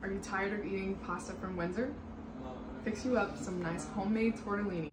Are you tired of eating pasta from Windsor? Fix you up some nice homemade tortellini.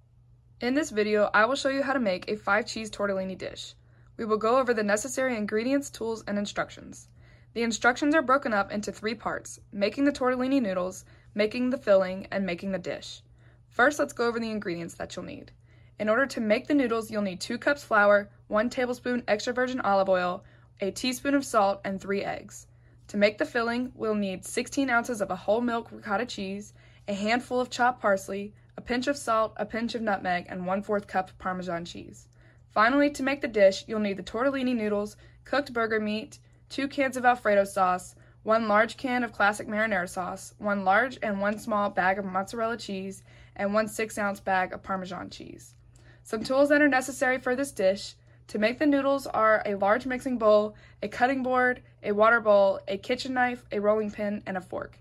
In this video, I will show you how to make a 5-cheese tortellini dish. We will go over the necessary ingredients, tools, and instructions. The instructions are broken up into 3 parts: making the tortellini noodles, making the filling, and making the dish. First, let's go over the ingredients that you'll need. In order to make the noodles, you'll need 2 cups flour, 1 tablespoon extra virgin olive oil, a teaspoon of salt, and 3 eggs. To make the filling, we'll need 16 ounces of a whole milk ricotta cheese, a handful of chopped parsley, a pinch of salt, a pinch of nutmeg, and 1/4 cup of Parmesan cheese. Finally, to make the dish, you'll need the tortellini noodles, cooked burger meat, 2 cans of Alfredo sauce, 1 large can of classic marinara sauce, 1 large and 1 small bag of mozzarella cheese, and 1 6-ounce bag of Parmesan cheese. Some tools that are necessary for this dish to make the noodles are a large mixing bowl, a cutting board, a water bowl, a kitchen knife, a rolling pin, and a fork.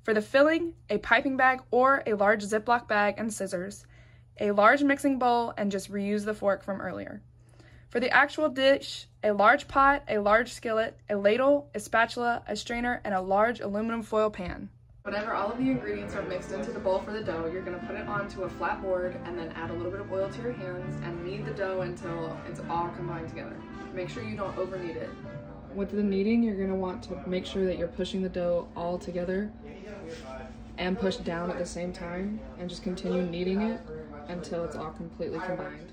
For the filling, a piping bag or a large Ziploc bag and scissors, a large mixing bowl, and just reuse the fork from earlier. For the actual dish, a large pot, a large skillet, a ladle, a spatula, a strainer, and a large aluminum foil pan. Whenever all of the ingredients are mixed into the bowl for the dough, you're going to put it onto a flat board and then add a little bit of oil to your hands and knead the dough until it's all combined together. Make sure you don't over knead it. With the kneading, you're going to want to make sure that you're pushing the dough all together and push down at the same time, and just continue kneading it until it's all completely combined.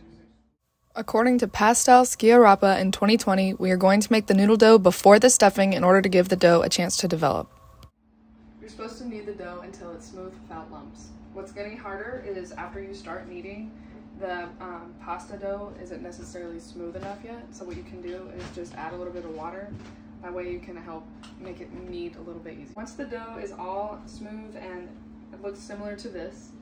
According to Pastel Schiarappa in 2020, we are going to make the noodle dough before the stuffing in order to give the dough a chance to develop. You're supposed to knead the dough until it's smooth without lumps. What's getting harder is after you start kneading, the pasta dough isn't necessarily smooth enough yet, so what you can do is just add a little bit of water. That way you can help make it knead a little bit easier. Once the dough is all smooth and it looks similar to this,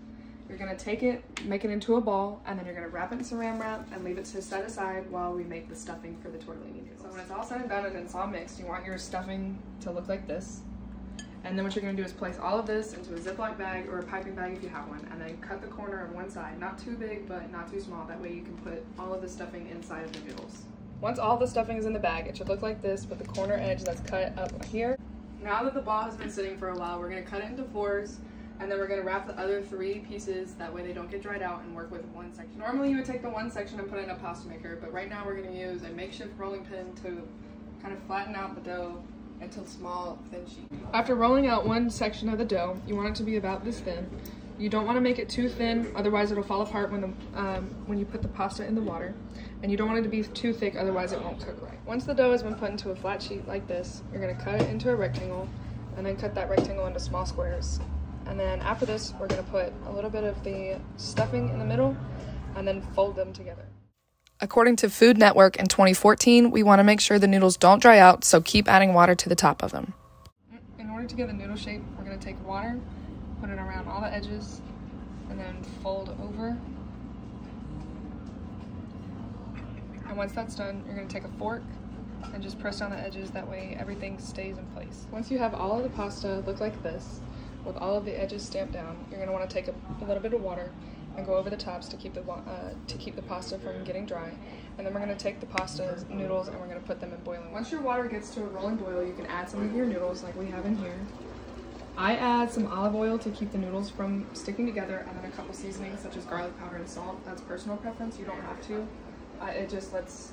you're going to take it, make it into a ball, and then you're going to wrap it in saran wrap and leave it to set aside while we make the stuffing for the tortellini noodles. So when it's all said and done and it's all mixed, you want your stuffing to look like this. And then what you're going to do is place all of this into a Ziploc bag or a piping bag if you have one, and then cut the corner on one side, not too big but not too small. That way you can put all of the stuffing inside of the noodles. Once all the stuffing is in the bag, it should look like this with the corner edge that's cut up here. Now that the ball has been sitting for a while, we're going to cut it into 4s, and then we're going to wrap the other 3 pieces, that way they don't get dried out, and work with 1 section. Normally you would take the 1 section and put it in a pasta maker, but right now we're going to use a makeshift rolling pin to kind of flatten out the dough into small, thin sheets. After rolling out 1 section of the dough, you want it to be about this thin. You don't want to make it too thin, otherwise it'll fall apart when you put the pasta in the water. And you don't want it to be too thick, otherwise it won't cook right. Once the dough has been put into a flat sheet like this, you're going to cut it into a rectangle, and then cut that rectangle into small squares. And then after this, we're going to put a little bit of the stuffing in the middle, and then fold them together. According to Food Network in 2014, we want to make sure the noodles don't dry out, so keep adding water to the top of them. In order to get the noodle shape, we're going to take water, put it around all the edges, and then fold over. And once that's done, you're going to take a fork and just press down the edges, that way everything stays in place. Once you have all of the pasta look like this, with all of the edges stamped down, you're going to want to take a little bit of water and go over the tops to keep the pasta from getting dry. And then we're going to take the pasta noodles and we're going to put them in boiling. Once your water gets to a rolling boil, you can add some of your noodles like we have in here. I add some olive oil to keep the noodles from sticking together, and then a couple seasonings such as garlic powder and salt. That's personal preference, you don't have to. It just lets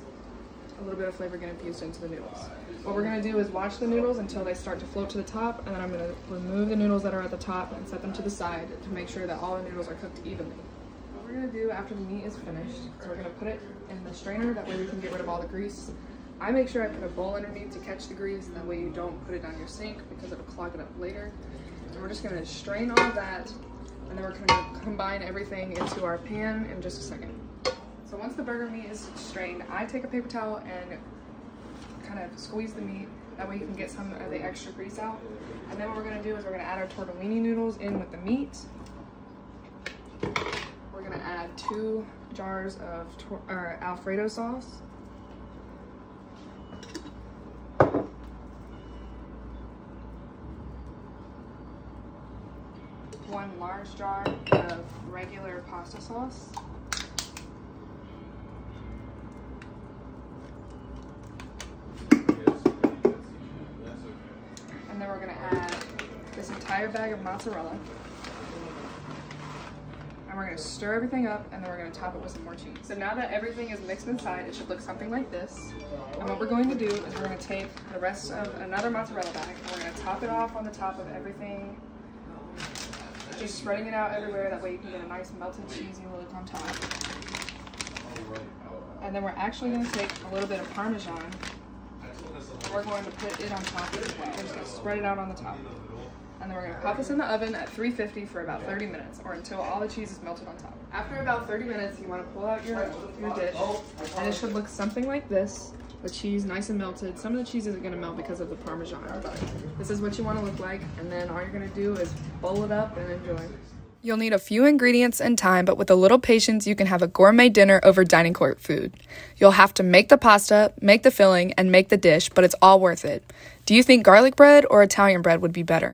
a little bit of flavor get infused into the noodles. What we're going to do is watch the noodles until they start to float to the top, and then I'm going to remove the noodles that are at the top and set them to the side to make sure that all the noodles are cooked evenly. What we're going to do after the meat is finished, so we're going to put it in the strainer, that way we can get rid of all the grease. I make sure I put a bowl underneath to catch the grease, that way you don't put it down your sink because it'll clog it up later. And we're just going to strain all of that, and then we're going to combine everything into our pan in just a second. So once the burger meat is strained, I take a paper towel and kind of squeeze the meat, that way you can get some of the extra grease out. And then what we're going to do is we're going to add our tortellini noodles in with the meat. We're going to add 2 jars of Alfredo sauce. One large jar of regular pasta sauce. And then we're going to add this entire entire bag of mozzarella. And we're gonna stir everything up, and then we're gonna top it with some more cheese. So now that everything is mixed inside, it should look something like this. And what we're going to do is we're gonna take the rest of another mozzarella bag, and we're gonna top it off on the top of everything. Just spreading it out everywhere, that way you can get a nice melted cheesy look on top. And then we're actually gonna take a little bit of Parmesan. We're going to put it on top as well. We're just gonna spread it out on the top. And then we're gonna pop this in the oven at 350 for about 30 minutes, or until all the cheese is melted on top. After about 30 minutes, you wanna pull out your dish, and it should look something like this. The cheese nice and melted. Some of the cheese isn't gonna melt because of the Parmesan, but this is what you wanna look like, and then all you're gonna do is bowl it up and enjoy. You'll need a few ingredients and time, but with a little patience, you can have a gourmet dinner over dining court food. You'll have to make the pasta, make the filling, and make the dish, but it's all worth it. Do you think garlic bread or Italian bread would be better?